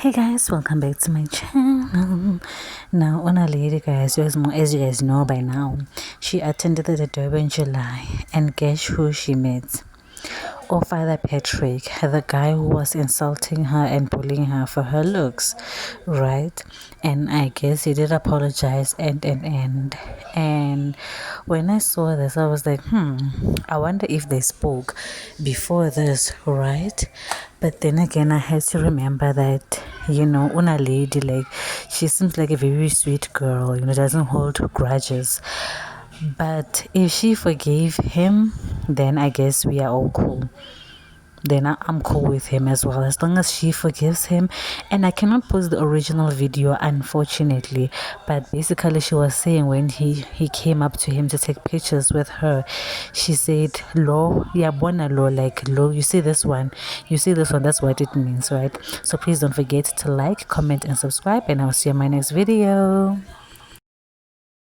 Hey guys, welcome back to my channel. Now, Naledi, guys, as you guys know by now, she attended the Durban in July, and guess who she met? Oh, Father Patrick, the guy who was insulting her and bullying her for her looks, right? And I guess he did apologize and when I saw this, I was like, I wonder if they spoke before this, right? But then again, I had to remember that, Naledi, like, she seems like a very sweet girl, doesn't hold grudges. But if she forgave him, then I guess we are all cool. Then I'm cool with him as well, as long as she forgives him. And I cannot post the original video, unfortunately, but basically she was saying when he came up to him to take pictures with her, she said, lo, yeah, bona lo, like, lo, you see this one, that's what it means, right? So please don't forget to like, comment and subscribe, and I'll see you in my next video.